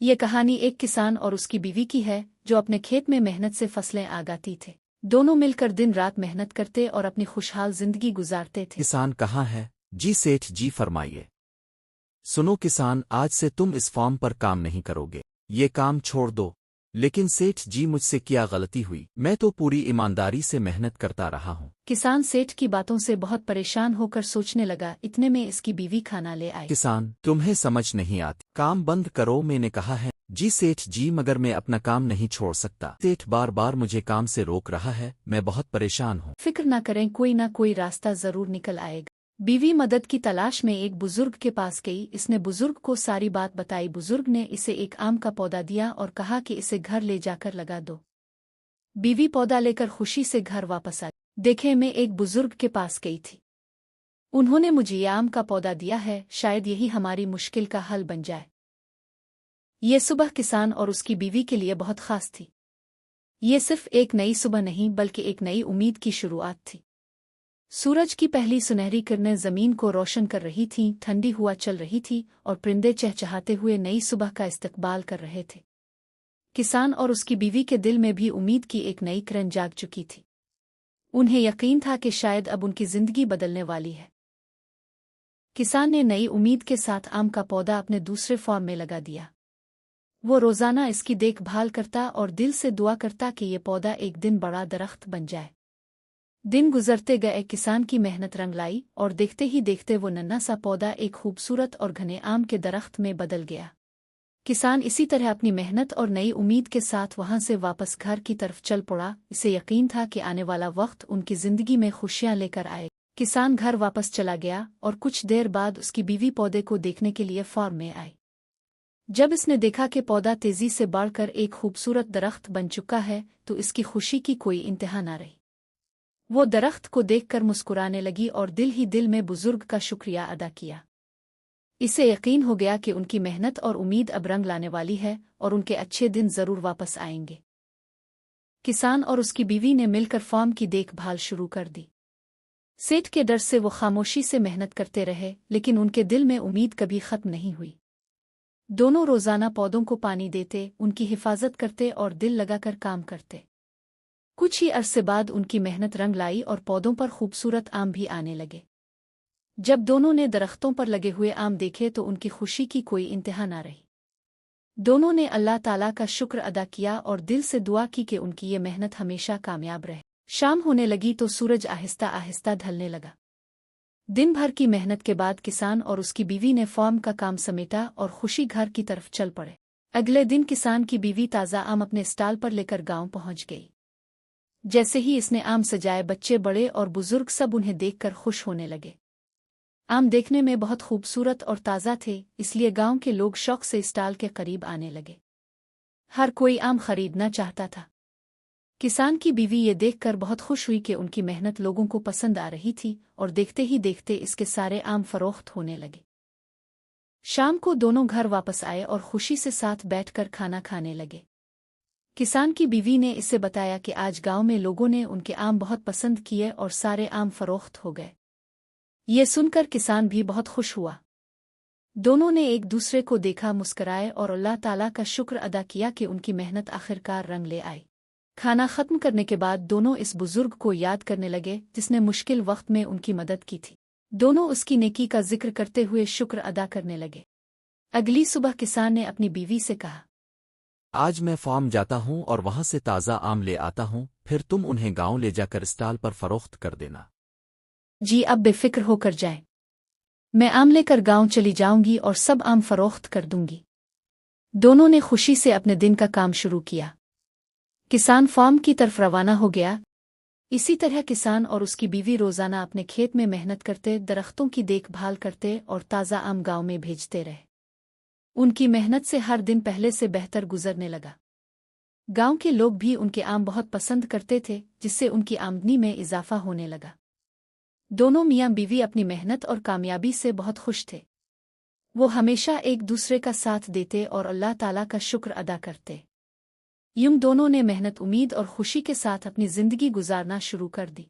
ये कहानी एक किसान और उसकी बीवी की है जो अपने खेत में मेहनत से फसलें आगाती थे। दोनों मिलकर दिन रात मेहनत करते और अपनी खुशहाल जिंदगी गुजारते थे। किसान कहाँ है? जी सेठ जी फरमाइए। सुनो किसान, आज से तुम इस फार्म पर काम नहीं करोगे। ये काम छोड़ दो। लेकिन सेठ जी मुझसे क्या गलती हुई? मैं तो पूरी ईमानदारी से मेहनत करता रहा हूँ। किसान सेठ की बातों से बहुत परेशान होकर सोचने लगा। इतने में इसकी बीवी खाना ले आई। किसान, तुम्हें समझ नहीं आती। काम बंद करो, मैंने कहा है। जी सेठ जी, मगर मैं अपना काम नहीं छोड़ सकता। सेठ बार बार मुझे काम से रोक रहा है, मैं बहुत परेशान हूँ। फिक्र न करें, कोई ना कोई रास्ता जरूर निकल आएगा। बीवी मदद की तलाश में एक बुजुर्ग के पास गई। इसने बुजुर्ग को सारी बात बताई। बुजुर्ग ने इसे एक आम का पौधा दिया और कहा कि इसे घर ले जाकर लगा दो। बीवी पौधा लेकर खुशी से घर वापस आई। देखे, मैं एक बुजुर्ग के पास गई थी। उन्होंने मुझे ये आम का पौधा दिया है, शायद यही हमारी मुश्किल का हल बन जाए। ये सुबह किसान और उसकी बीवी के लिए बहुत खास थी। ये सिर्फ एक नई सुबह नहीं बल्कि एक नई उम्मीद की शुरुआत थी। सूरज की पहली सुनहरी किरणें जमीन को रोशन कर रही थीं, ठंडी हवा चल रही थी और परिंदे चहचहाते हुए नई सुबह का इस्तकबाल कर रहे थे। किसान और उसकी बीवी के दिल में भी उम्मीद की एक नई किरण जाग चुकी थी। उन्हें यकीन था कि शायद अब उनकी जिंदगी बदलने वाली है। किसान ने नई उम्मीद के साथ आम का पौधा अपने दूसरे फार्म में लगा दिया। वो रोजाना इसकी देखभाल करता और दिल से दुआ करता कि ये पौधा एक दिन बड़ा दरख्त बन जाए। दिन गुजरते गए, किसान की मेहनत रंग लाई और देखते ही देखते वो नन्हा सा पौधा एक खूबसूरत और घने आम के दरख्त में बदल गया। किसान इसी तरह अपनी मेहनत और नई उम्मीद के साथ वहां से वापस घर की तरफ चल पड़ा। इसे यकीन था कि आने वाला वक्त उनकी जिंदगी में खुशियां लेकर आए। किसान घर वापस चला गया और कुछ देर बाद उसकी बीवी पौधे को देखने के लिए फार्म में आई। जब इसने देखा कि पौधा तेजी से बढ़कर एक खूबसूरत दरख्त बन चुका है तो इसकी खुशी की कोई इंतहा न रही। वो दरख्त को देखकर मुस्कुराने लगी और दिल ही दिल में बुजुर्ग का शुक्रिया अदा किया। इसे यकीन हो गया कि उनकी मेहनत और उम्मीद अब रंग लाने वाली है और उनके अच्छे दिन जरूर वापस आएंगे। किसान और उसकी बीवी ने मिलकर फार्म की देखभाल शुरू कर दी। सेठ के डर से वो खामोशी से मेहनत करते रहे, लेकिन उनके दिल में उम्मीद कभी खत्म नहीं हुई। दोनों रोजाना पौधों को पानी देते, उनकी हिफाजत करते और दिल लगाकर काम करते। कुछ ही अरसे बाद उनकी मेहनत रंग लाई और पौधों पर खूबसूरत आम भी आने लगे। जब दोनों ने दरख्तों पर लगे हुए आम देखे तो उनकी खुशी की कोई इंतहा न रही। दोनों ने अल्लाह ताला का शुक्र अदा किया और दिल से दुआ की कि उनकी ये मेहनत हमेशा कामयाब रहे। शाम होने लगी तो सूरज आहिस्ता आहिस्ता ढलने लगा। दिन भर की मेहनत के बाद किसान और उसकी बीवी ने फार्म का काम समेटा और खुशी घर की तरफ चल पड़े। अगले दिन किसान की बीवी ताज़ा आम अपने स्टाल पर लेकर गांव पहुंच गई। जैसे ही इसने आम सजाए, बच्चे बड़े और बुजुर्ग सब उन्हें देखकर खुश होने लगे। आम देखने में बहुत खूबसूरत और ताज़ा थे, इसलिए गांव के लोग शौक से स्टाल के करीब आने लगे। हर कोई आम खरीदना चाहता था। किसान की बीवी ये देखकर बहुत खुश हुई कि उनकी मेहनत लोगों को पसंद आ रही थी और देखते ही देखते इसके सारे आम फरोख्त होने लगे। शाम को दोनों घर वापस आए और खुशी से साथ बैठकर खाना खाने लगे। किसान की बीवी ने इसे बताया कि आज गांव में लोगों ने उनके आम बहुत पसंद किए और सारे आम फरोख्त हो गए। ये सुनकर किसान भी बहुत खुश हुआ। दोनों ने एक दूसरे को देखा, मुस्कराए और अल्लाह ताला का शुक्र अदा किया कि उनकी मेहनत आखिरकार रंग ले आई। खाना खत्म करने के बाद दोनों इस बुजुर्ग को याद करने लगे जिसने मुश्किल वक्त में उनकी मदद की थी। दोनों उसकी नेकी का जिक्र करते हुए शुक्र अदा करने लगे। अगली सुबह किसान ने अपनी बीवी से कहा, आज मैं फार्म जाता हूँ और वहाँ से ताज़ा आम ले आता हूँ, फिर तुम उन्हें गांव ले जाकर स्टाल पर फरोख्त कर देना। जी, अब बेफिक्र होकर जाएं। मैं आम लेकर गांव चली जाऊंगी और सब आम फरोख्त कर दूंगी। दोनों ने खुशी से अपने दिन का काम शुरू किया। किसान फार्म की तरफ रवाना हो गया। इसी तरह किसान और उसकी बीवी रोजाना अपने खेत में मेहनत करते, दरख्तों की देखभाल करते और ताज़ा आम गांव में भेजते रहे। उनकी मेहनत से हर दिन पहले से बेहतर गुजरने लगा। गांव के लोग भी उनके आम बहुत पसंद करते थे, जिससे उनकी आमदनी में इजाफा होने लगा। दोनों मियां बीवी अपनी मेहनत और कामयाबी से बहुत खुश थे। वो हमेशा एक दूसरे का साथ देते और अल्लाह ताला का शुक्र अदा करते। यूं दोनों ने मेहनत, उम्मीद और खुशी के साथ अपनी जिंदगी गुजारना शुरू कर दी।